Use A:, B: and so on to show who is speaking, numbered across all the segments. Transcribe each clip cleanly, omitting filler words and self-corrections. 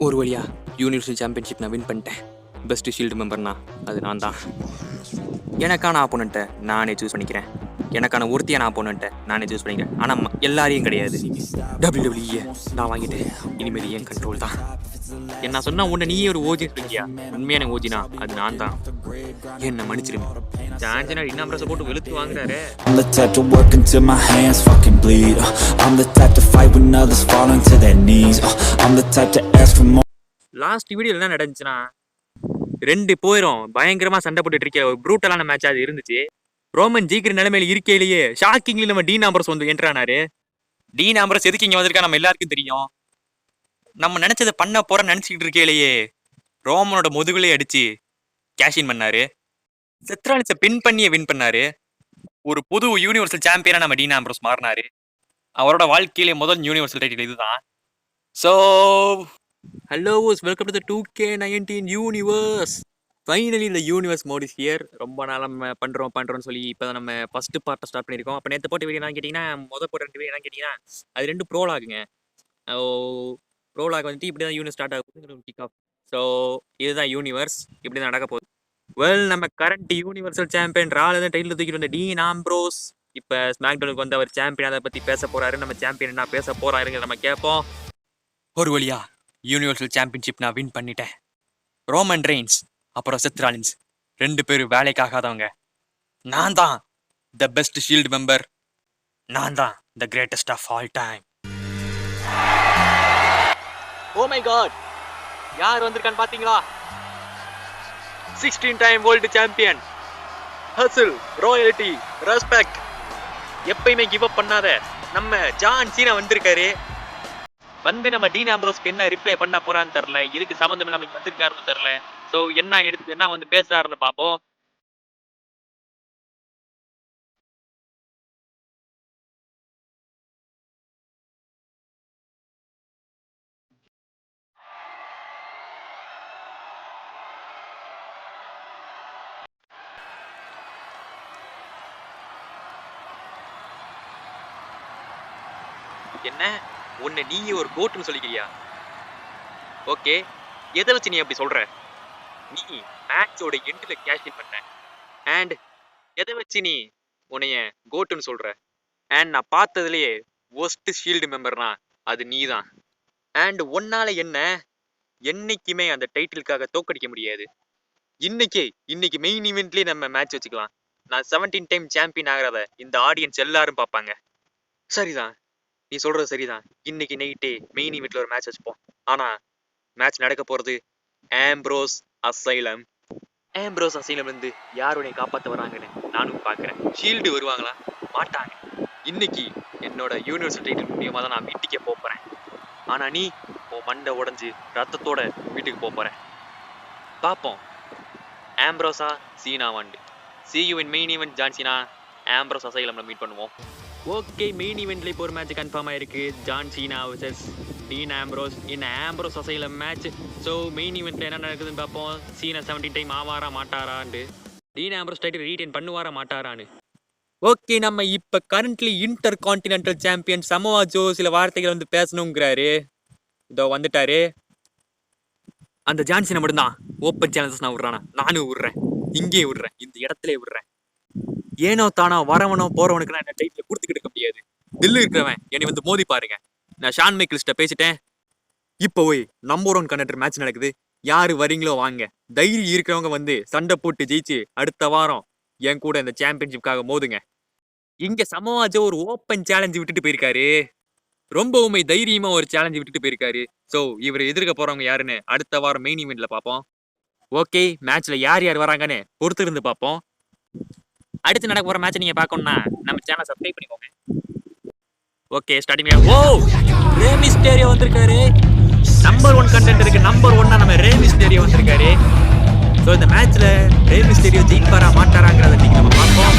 A: ஒரு வழியா universal championship நான் வின் பண்ணிட்டேன். பெஸ்ட் ஷீல்டு மெம்பர்னா அது நான் தான். எனக்கான ஆப்போனண்ட்டை நானே சூஸ் பண்ணிக்கிறேன். எனக்கான ஒருத்தியான ஆப்போனண்ட்டை நானே சூஸ் பண்ணிக்கிறேன். ஆனால் எல்லாரையும் கிடையாது. WWE நான் வாங்கிட்டு இனிமேல் என் கண்ட்ரோல் தான். என்ன சொன்னா உன்னை நீயே ஒரு ஓஜி சொல்லியா? உண்மையான ஓஜினா அது நான் தான். என்ன மன்னிச்சிருமே. சாஞ்சனா இன்னாம்ரஸை போட்டு வெளுத்து வாங்குறாரு.
B: I'm the type to work until my hands fucking bleed. I'm the type to fight when others falling to their knees. I'm the type to ask for more.
A: Last வீடியோல என்ன நடந்துச்சுன்னா, 2 போயிரும் பயங்கரமா சண்டை போட்டுட்டு இருக்க ஒரு ப்ரூட்டலான மேட்ச் அது இருந்துச்சு. ரோமன் ஜீக்கிற நிலைமையில இருக்கையிலேயே ஷாக்கிங்லி நம்ம டீன் ஆம்பரஸ் வந்து என்ட்ரானாரு. டீன் ஆம்பரஸ் எதுக்கு இங்க வந்திருக்கா நம்ம எல்லாருக்கும் தெரியும். நம்ம நினைச்சதை பண்ண போற நினைச்சுக்கிட்டு இருக்கையிலேயே ரோமனோட முதுகுலே அடிச்சு கேஷின் பண்ணாரு. செத்ராலிஸை பின் பண்ணியே வின் பண்ணாரு. ஒரு புது யூனிவர்சல் சாம்பியனா நம்ம டீன் ஆம்பரஸ் மாறினாரு. அவரோட வாழ்க்கையிலே முதல் யூனிவர்சல் டைட்டில் இதுதான். So hello welcome to the 2K19 universe. Finally இந்த யூனிவர்ஸ் மோட் இஸ் ஹியர். ரொம்ப நாள் நம்ம பண்ணுறோம்னு சொல்லி இப்போ தான் நம்ம ஃபஸ்ட்டு பார்ட்டை ஸ்டார்ட் பண்ணியிருக்கோம். அப்போ நேற்று போட்ட வீடியோ என்ன கேட்டிங்கன்னா, போட்ட 2 வீடியோ என்ன கேட்டிங்கன்னா, அது 2 ப்ரோலாகுங்க. ப்ரோலாக் வந்துட்டு இப்படி தான் யூனிவர்ஸ் ஸ்டார்ட் ஆகும், கிக் ஆஃப். ஸோ இதுதான் யூனிவர்ஸ், இப்படி தான் நடக்க போகுது. நம்ம கரண்ட் யூனிவர்சல் சாம்பியன் ரால தான் டைட்டில் தூக்கிட்டு வந்த டீன் ஆம்ப்ரோஸ் இப்போ ஸ்மாக்டவுனுக்கு வந்து அவர் சாம்பியன் அதை பற்றி பேச போகிறாரு. நம்ம சாம்பியன் என்ன பேச போகிறாருங்க நம்ம கேட்போம். ஒரு வழியா யூனிவர்சல் சாம்பியன்ஷிப் நான் வின் பண்ணிட்டேன். ரோமன் ரெயின்ஸ் அப்புறம் செத் ராலின்ஸ் 2 பேரும் வேலைக்காகாதவங்க. நான் தான் த பெஸ்ட் ஷீல்டு மெம்பர். நான் தான் the greatest of all time. Oh my god, யார் வந்திருக்கான்னு பாத்தீங்களா? 16 time world champion. Hustle, royalty, respect, எப்பயுமே கிவ் அப் பண்ணாத நம்ம ஜான் சீனா வந்திருக்காரு. வந்து நம்ம டீன் ஆம்ப்ரோஸ்க்கு என்ன ரிப்ளை பண்ண போறான்னு தெரியல. இதுக்கு சம்பந்தம் நமக்கு வந்திருக்காருன்னு தெரியல. ஸோ என்ன வந்து பேசுறாருன்னு பார்ப்போம். என்ன உன்னை நீயே ஒரு கோட்டுன்னு சொல்லிக்கிறியா? ஓகே, எதை வச்சு நீ அப்படி சொல்ற? நீ மேட்சோட எண்ட்ல கேஷ் இன் பண்ண. அண்ட் எதை வச்சு நீ உன்னைய கோட்டுன்னு சொல்ற? அண்ட் நான் பார்த்ததுலயே ஒஸ்ட் ஷீல்டு மெம்பர்னா அது நீ தான். அண்ட் உன்னால என்ன என்னைக்குமே அந்த டைட்டிலுக்காக தோக்கடிக்க முடியாது. இன்னைக்கு மெயின் ஈவெண்ட்லயே நம்ம மேட்ச் வச்சுக்கலாம். நான் 17 டைம் சாம்பியன் ஆகிறத இந்த ஆடியன்ஸ் எல்லாரும் பார்ப்பாங்க. சரிதான், நீ சொல்றது சரிதான். இன்னைக்கு நைட்டே மெயின் ஈவெண்ட்ல ஒரு மேட்ச் வச்சுப்போம். ஆனா மேட்ச் நடக்க போறது ஆம்ப்ரோஸ் அசைலம். ஆம்ப்ரோஸ் அசைலம் இருந்து யார் உன்னை காப்பாற்ற வராங்கன்னு நானும் பார்க்குறேன். ஷீல்டு வருவாங்களா? மாட்டாங்க. இன்னைக்கு என்னோட யூனிவர்சல் டைட்டில் மூலியமா தான் நான் வீட்டுக்கே போறேன். ஆனா நீ உன் மண்டை உடஞ்சி ரத்தத்தோட வீட்டுக்கு போற. பார்ப்போம் ஆம்ப்ரோஸா சீனா வாண்டு. See you in main event John Cena. Ambrose அசைலம்ல மீட் பண்ணுவோம். ஓகே, மெயின் ஈவெண்ட்ல இப்போ ஒரு மேட்ச் கன்ஃபார்ம் ஆயிருக்கு. John Cena vs Dean Ambrose in Ambrose asylum match. So main ஈவெண்ட்ல என்ன நடக்குதுன்னு பார்ப்போம். சீனா 17 டைம் ஆவாரா மாட்டாரான்னு, டீன் ஆம்ப்ரோஸ் டைட்டில் ரீடைன் பண்ணுவாரா மாட்டாரான்னு. ஓகே, நம்ம இப்போ currently intercontinental champion Samoa Joe சில வார்த்தைகள் வந்து பேசணுங்கிறாரு. இதோ வந்துட்டாரு. அந்த ஜான் சீனா மட்டும்தான் ஓப்பன் சேலஞ்சஸ் நான் விடுறானா? நானும் விடுறேன், இங்கே விடுறேன், இந்த இடத்துல விடுறேன். ஏனோ தானோ வரவனோ போறவனுக்கு நான் என்ன டைட்டில் கொடுத்துக்கிட்டு இருக்க முடியாது. தில்லு இருக்கிறவன் என்னை வந்து மோதி பாருங்க. நான் ஷான் மைக்கேல்ஸ்ட்ட பேசிட்டேன். இப்போ போய் நம்பர் 1 கண்டெண்டர் மேட்ச் நடக்குது. யாரு வரீங்களோ வாங்க. தைரியம் இருக்கிறவங்க வந்து சண்டை போட்டு ஜெயிச்சு அடுத்த வாரம் என் கூட இந்த சாம்பியன்ஷிப்காக மோதுங்க. இங்க சமோவா ஜோ ஒரு ஓப்பன் சேலஞ்சு விட்டுட்டு போயிருக்காரு. ரொம்பவுமே தைரியமா ஒரு சேலஞ்சு விட்டுட்டு போயிருக்காரு. ஸோ இவர் எதிர்க்க போறவங்க யாருன்னு அடுத்த வாரம் மெயின் ஈவெண்ட்ல பார்ப்போம். ஓகே, மேட்ச்ல யார் வராங்கன்னு பொறுத்து இருந்து பார்ப்போம். அடுத்து நடக்க போற மேட்ச் நீங்க பார்க்கணும்னா நம்ம சேனலை சப்ஸ்கிரைப் பண்ணிக்கோங்க. Okay, starting. ஓ, ரே மிஸ்டீரியோ வந்திருக்காரு. நம்பர் 1 கண்டெண்டருக்கு நம்பர் 1 நம்ம ரே மிஸ்டீரியோ வந்திருக்காரு. ஸோ இந்த மேட்ச்ல ரே மிஸ்டீரியோ ஜெயிப்பாரா மாட்டாராங்கிறத நீங்க நம்ம பார்ப்போம்.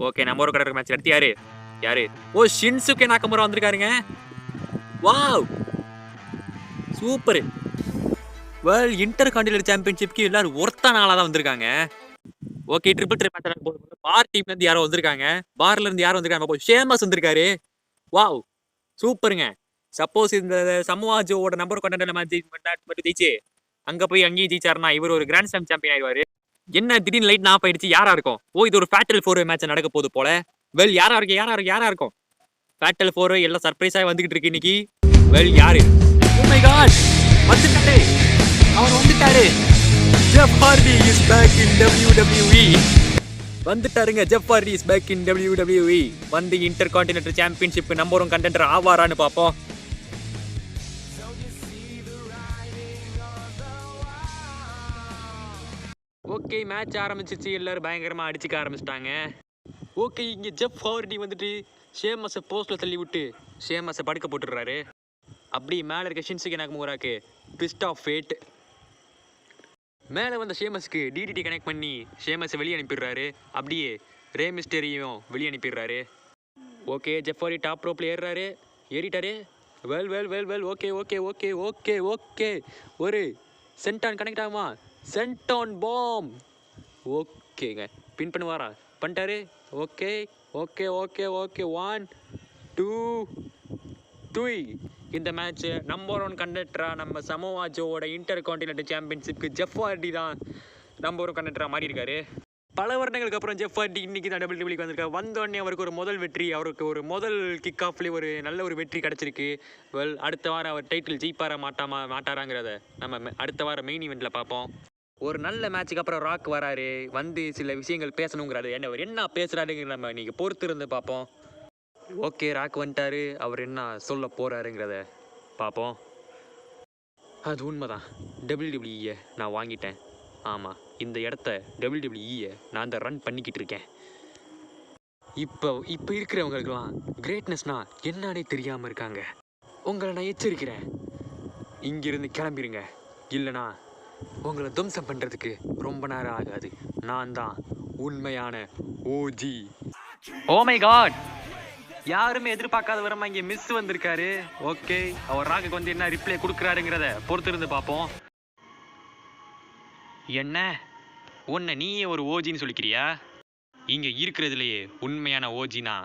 A: ஓகே, நம்பர் 1 கண்டெண்டர் மேட்ச் அடுத்து யாரு? ஓ, ஷின்சுகே நாகமுரா வந்திருக்காருங்க. Wow, super. World intercontinental சாம்பியன்ஷிப்க்கு எல்லாரும் ஒருத்தான ஆளா தான் வந்திருக்காங்க. ஓகே, ட்ரிபிள் த்ரெட் மேட்ச் போகுது. பார் டீம்ல இருந்து யாரோ வந்திருக்காங்க. பார்ல இருந்து யாரோ வந்திருக்காங்க. ஷேமஸ் வந்திருக்காரு. வாவ், சூப்பருங்க. சப்போஸ் இந்த சமோவாஜோட நம்பர் கண்டென்ட்ல மட்டும் ஜெயிச்சு அங்க போய் அங்கேயும் ஜெயிச்சாருன்னா இவர் ஒரு கிராண்ட் ஸ்லாம் சாம்பியன் ஆயிடுவாரு. என்ன திடீர்னு லைட் ஆஃப் ஆயிடுச்சு, யாரா இருக்கும்? ஓ இது ஒரு ஃபேட்டல் 4 மேட்ச் நடக்க போகுது போல. வெல் யாரா இருக்கும்? ஃபேட்டல் 4 எல்லாம் சர்ப்ரைஸா வந்துகிட்டு இருக்கு இன்னைக்கு. வெல் யாரு? ஓ மை காட், அவர் வந்துட்டாரு. Jeff Hardy is back in WWE. வந்துட்டாருங்க, Jeff Hardy is back in WWE. வந்து intercontinental championship number 1 contender ஆவாரான்னு பாப்போம். ஓகே மேட்ச் ஆரம்பிச்சிச்சு, எல்லாரும் பயங்கரமா அடிச்சுக்க ஆரம்பிச்சிட்டாங்க. ஓகே இங்க ஜெஃப் ஹார்டி வந்துட்டு ஷேமஸை போஸ்ட்ல தள்ளி விட்டு ஷேமஸை படுக்க போட்டுடுறாரு. அப்படி மேலே இருக்க ஷின்சுகே நாகமுராக்கு பிஸ்ட் ஆஃப் ஃபேட். மேலே வந்த ஷேமஸ்க்கு டிடிடி கனெக்ட் பண்ணி ஷேமஸை வெளியே அனுப்பிடுறாரு. அப்படியே ரே மிஸ்டரியும் வெளியே அனுப்பிடுறாரு. ஓகே ஜெஃப் ஹார்டி டாப் ரோப்ல ஏறிட்டாரு. வெல் ஓகே ஒரு சென்டான் கனெக்ட் ஆகுமா? Senton bomb. ஓகேங்க, பின் பண்ணுவாரா? பண்ணிட்டாரு. ஓகே 1 2 3. இந்த மேட்ச் நம்பர் 1 கண்டெண்டரா நம்ம சமோவா ஜோவோட இன்டர் கான்டினென்டல் சாம்பியன்ஷிப்க்கு ஜெஃப் ஹார்டி தான் நம்பர் 1 கண்டெண்டரா மாறி இருக்காரு. பல வருடங்களுக்கு அப்புறம் ஜெஃப் ஹார்டி இன்னைக்கு தான் WWE வந்திருக்காரு. வந்தோடனே அவருக்கு ஒரு முதல் வெற்றி, அவருக்கு ஒரு முதல் கிக் ஆஃப்லேயே ஒரு நல்ல ஒரு வெற்றி கிடச்சிருக்கு. வெல் அடுத்த வாரம் அவர் டைட்டில் ஜெயிப்பாரா மாட்டாராங்கிறத நம்ம அடுத்த வாரம் மெயின் ஈவெண்ட்டில் பார்ப்போம். ஒரு நல்ல மேட்சுக்கு அப்புறம் ராக் வராரு, வந்து சில விஷயங்கள் பேசணுங்கிறாரு. அவர் என்ன பேசுகிறாருங்கிற நம்ம இன்னைக்கு பொறுத்து இருந்து பார்ப்போம். ஓகே ராக் வந்துட்டாரு, அவர் என்ன சொல்ல போகிறாருங்கிறத பார்ப்போம். அது உண்மைதான், WWE நான் வாங்கிட்டேன். ஆமாம், இந்த இடத்த WWE நான் தான் ரன் பண்ணிக்கிட்டு இருக்கேன். இப்போ இருக்கிறவங்களுக்கெல்லாம் கிரேட்னஸ்னா என்னன்னே தெரியாமல் இருக்காங்க. உங்களை நான் எச்சரிக்கிறேன், இங்கிருந்து கிளம்பிடுங்க, இல்லைனா உங்களை துவம்சம் பண்ணுறதுக்கு ரொம்ப நேரம் ஆகாது. நான் தான் உண்மையான ஓஜி. ஓ மை காட், யாருமே எதிர்பார்க்காத வரமா இங்கே மிஸ் வந்திருக்காரு. ஓகே அவர் ராக்குக்கு வந்து என்ன ரிப்ளை கொடுக்குறாருங்கிறத பொறுத்திருந்து பார்ப்போம். என்ன உன்னை நீயே ஒரு ஓஜின்னு சொல்லிக்கிறியா? இங்கே இருக்கிறதுலையே உண்மையான ஓஜினா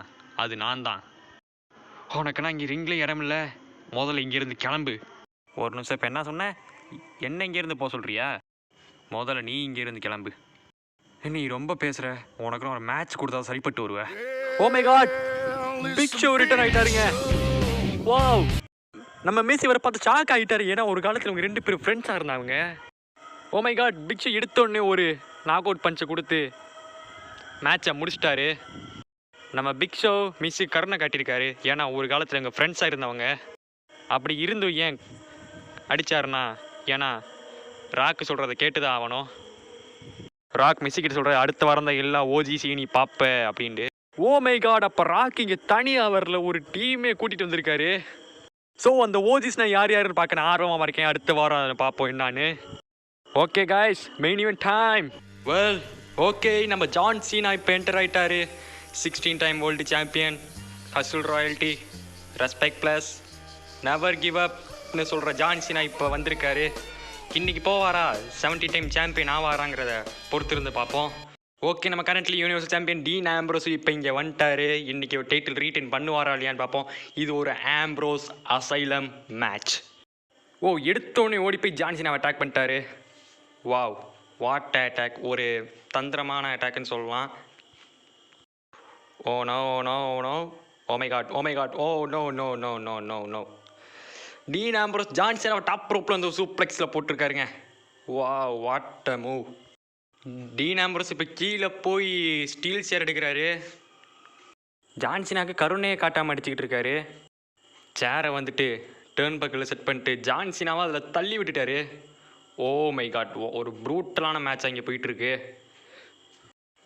A: அது நான் தான். உனக்குன்னா இங்கே ரிங்லேயும் இடம் இல்லை, முதல்ல இங்கேருந்து கிளம்பு. ஒரு நிமிஷம், இப்போ என்ன சொன்ன? என்ன இங்கேருந்து போக சொல்கிறியா? முதல்ல நீ இங்கேருந்து கிளம்பு. நீ ரொம்ப பேசுகிற, உனக்கு ஒரு மேட்ச் கொடுத்தா சரிப்பட்டு வருவேன். Oh my God, big show return ஆகிட்டாருங்க. வாவ், நம்ம மேசி வர பார்த்து ஷாக் ஆகிட்டாரு. ஏன்னா ஒரு காலத்தில் அவங்க 2 பேரும் ஃப்ரெண்ட்ஸாக இருந்தாங்க. Oh my God, big Show எடுத்தோடனே ஒரு நாக் அவுட் பஞ்சை கொடுத்து மேட்சை முடிச்சிட்டாரு. நம்ம பிக் ஷோ மிஸ்ஸு கருணை காட்டியிருக்காரு. ஏன்னா ஒரு காலத்தில் எங்கள் ஃப்ரெண்ட்ஸாக இருந்தவங்க. அப்படி இருந்தும் ஏன் அடித்தாருன்னா, ஏன்னா ராக்கு சொல்கிறத கேட்டு தான் ஆகணும். ராக் மிஸ்ஸிக்கிட்ட சொல்கிற அடுத்த வாரம் தான் எல்லா ஓஜிசியும் நீ பார்ப்ப அப்படின்ட்டு. ஓ மை காட், அப்போ ராக் இங்கே தனியாக வரல, ஒரு டீமே கூட்டிகிட்டு வந்திருக்காரு. ஸோ அந்த ஓஜிஸ்னா யாருன்னு பார்க்க நான் ஆர்வமாக இருக்கேன். அடுத்த வாரம் அதை பார்ப்போம் என்னான்னு. Okay guys, main event time. Well okay, நம்ம ஜான் சீனா இப்போ என்டர் ஆகிட்டாரு. 16 time world champion, hustle royalty, respect plus, never give அப்னு சொல்கிற ஜான் சீனா இப்போ வந்திருக்காரு. இன்றைக்கி போவாரா 70 டைம் சாம்பியன் ஆவாராங்கிறத பொறுத்திருந்து பார்ப்போம். ஓகே, நம்ம currently universal champion Dean Ambrose இப்போ இங்கே வந்துட்டாரு. இன்றைக்கி ஒரு டைட்டில் ரீட்டைன் பண்ணுவாரா இல்லையான்னு பார்ப்போம். இது ஒரு ஆம்ப்ரோஸ் அசைலம் மேட்ச். ஓ, எடுத்தோடனே ஓடி போய் ஜான் சீனாவை அட்டாக் பண்ணிட்டாரு. வாவ், வாட் அட்டாக், ஒரு தந்திரமான அட்டாக்னு சொல்லலாம். Oh no no no, oh my God, oh my God, oh no no no no no no. Dean Ambrose John சீனாவை டாப் ரோப்பில் வந்து சூப்ளெக்ஸில் போட்டிருக்காருங்க. Wow, what a move. Dean Ambrose இப்போ கீழே போய் ஸ்டீல் சேர் எடுக்கிறாரு. ஜான் சீனாவுக்கு கருணையை காட்டாமல் அடிச்சுக்கிட்டு இருக்காரு. சேரை வந்துட்டு டேர்ன் பக்கில் செட் பண்ணிட்டு ஜான் சீனாவை அதில் தள்ளி விட்டுட்டாரு. ஓ மை காட், ஒரு ப்ரூட்டலான மேட்ச் அங்கே போயிட்டுருக்கு.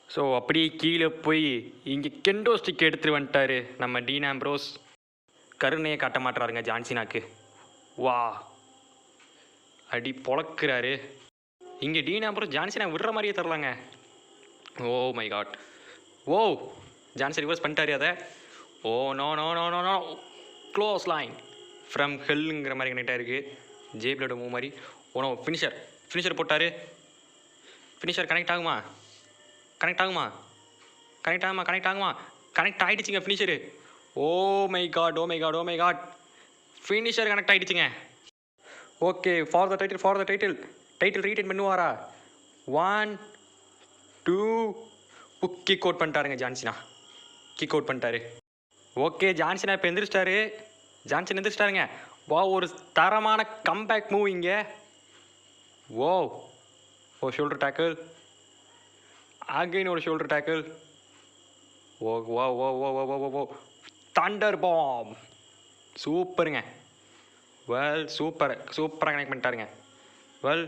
A: ஸோ அப்படியே கீழே போய் இங்கே கெண்டோ ஸ்டிக் எடுத்துகிட்டு வந்துட்டார் நம்ம டீன் ஆம்ப்ரோஸ். கருணையை காட்ட மாட்டுறாருங்க ஜான் சீனாக்கு. வா, அடி பொழக்கிறாரு. இங்கே டீன் ஆம்ப்ரோஸ் ஜான் சீனா விடுற மாதிரியே தரலாங்க. Oh my God, oh John Cena reverse பண்ணிட்டாரு அதை. Oh no no no no no, clothesline from ஹெல்லுங்கிற மாதிரி கனெக்டாக இருக்குது. ஜேபிளோட மூவ் மாதிரி. ஓ நோ, ஃபினிஷர் போட்டார். ஃபினிஷர் கனெக்ட் ஆகுமா? கனெக்ட் ஆகிடுச்சிங்க finisher. Oh my God, oh my God, oh my God.
C: Finisher connect ஆகிடுச்சுங்க. Okay, for the title retain பண்ணுவாரா? 1 2 கிக் அவுட் பண்ணிட்டாருங்க ஜான்சினா. கிக் அவுட் பண்ணிட்டாரு. ஓகே, ஜான்சினா இப்போ எந்திரிச்சிட்டாருங்க. வா, ஒரு தரமான கம்பேக் மூவ் இங்கே. ஓ ஷோல்டர் டேக்கிள், அகைன் ஒரு shoulder tackle. Oh oh oh oh oh oh oh thunder bomb. சூப்பருங்க. வெல், சூப்பராக கனெக்ட் பண்ணிட்டாருங்க. Well,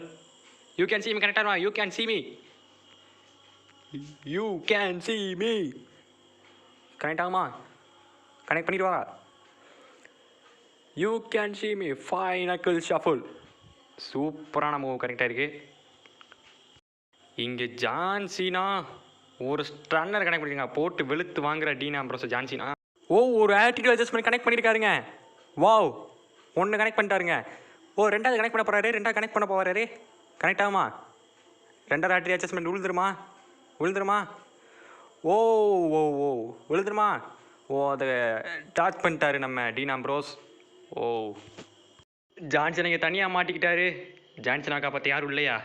C: you can see me connect ஆகுமா? You can see me connect ஆகுமா? கனெக்ட் பண்ணிடுவா. You can see me final shuffle. சூப்பரான move connect ஆகிருக்கு. இங்கே John Cena ஒரு ஸ்டன்னர் கனெக்ட் பண்ணிருக்காங்க. போட்டு வெளுத்து வாங்குற டீன் ஆம்ப்ரோஸ் ஜான்சினா. ஒரு ஆட்டிடியூட் அட்ஜஸ்ட்மெண்ட் கனெக்ட் பண்ணியிருக்காருங்க. வாவ், 1 கனெக்ட் பண்ணிட்டாருங்க. ரெண்டாவது கனெக்ட் பண்ண போகிறாரு. கனெக்ட் ஆகுமா? ரெண்டாவது ஆட்டிடியூட் அட்ஜஸ்ட்மெண்ட் விழுந்துருமா? விழுந்துருமா? அதை டாச் பண்ணிட்டாரு நம்ம டீன் ஆம்ப்ரோஸ். ஜான்சன் இங்கே தனியாக மாட்டிக்கிட்டாரு. ஜான்சனா காப்பாற்ற யாரும் இல்லையா?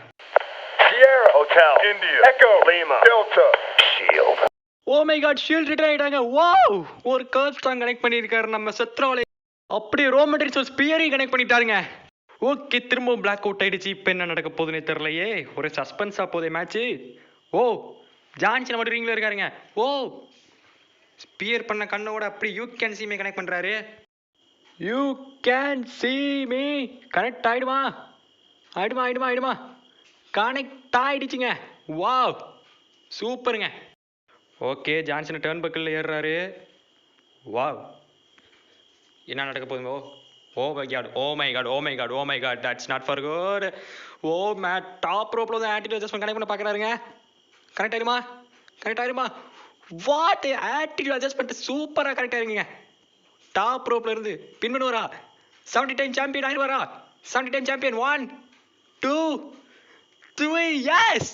D: Sierra Hotel India Echo Lima Delta Shield.
C: Oh my god, Shield return ஆயிட்டாங்க. வாவ், ஒரு கர்வ் ஸ்ட்ராங் கனெக்ட் பண்ணியிருக்காரு நம்ம செத்ரோலே. அப்படியே ரோமேட்ரிக்ஸ் ஒரு ஸ்பியரையும் கனெக்ட் பண்ணிட்டாருங்க. ஓகே, திரும்பவும் பிளாக் அவுட் ஆயிடுச்சு. இப்போ என்ன நடக்க போகுதுன்னே தெரியலையே. ஒரு சஸ்பென்ஸாக போதே மேட்ச்சு. ஜான்சன் மட்டும் ரிங்கில் இருக்காருங்க. ஸ்பியர் பண்ண கண்ணோட அப்படி you can see me connect பண்ணுறாரு. You can see me connect ஆயிடுமா? கனெக்ட் ஆயிடுச்சுங்க. வாவ், சூப்பருங்க. ஓகே, ஜான்சன் டர்ன் பக்கில் ஏறுறாரு. வாவ், என்ன நடக்க போகுது? Oh my God that's not for good. மேட் டாப் ரோப்ல வந்து ஆட்டிடியூட் அட்ஜஸ்ட்மெண்ட் கனெக்ட் பண்ண பார்க்குறாருங்க. கனெக்ட் ஆயிடுமா? வாட் ஆட்டிடியூட் அட்ஜஸ்ட்மெண்ட் சூப்பராக கனெக்ட் ஆயிருங்க. டாப் ரோப்ல இருந்து பின் பண்ணுவாரா? 70 டைம் சாம்பியன் ஆயிடுவாரா? 70 time champion. 1 2 3 yes,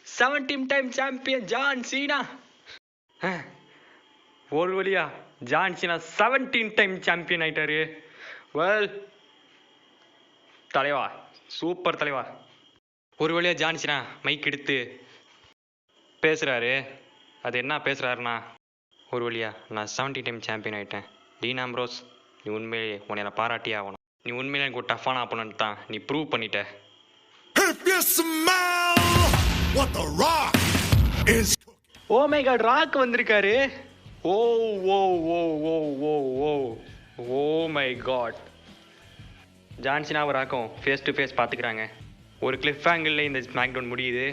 C: 17 time champion John Cena. ஒரு வழியா ஜான் சீனா 17 டைம் சாம்பியன் ஆயிட்டாரு. வெல், தலைவா, சூப்பர் தலைவா. ஒரு வழியா ஜான் சீனா மைக் எடுத்து பேசுறாரு. அது என்ன பேசுறாருன்னா, ஒரு வழியா நான் 17 டைம் சாம்பியன் ஆயிட்டேன். டீன் ஆம்ப்ரோஸ், நீ உண்மையிலே உன்னை பாராட்டியே ஆகணும். நீ உண்மையிலே எனக்கு ஒரு டஃப்பான ஆப்போனன்ட் தான். நீ ப்ரூவ் பண்ணிட்ட. ஓ மை காட், ராக் வந்திருக்காரு. Oh my God. ஜான்சினாவும் ராக்கும் ஃபேஸ் டு ஃபேஸ் பார்த்துக்கிறாங்க. ஒரு கிளிஃப் ஆங்கிளில் இந்த ஸ்மாக் டவுன் முடியுது.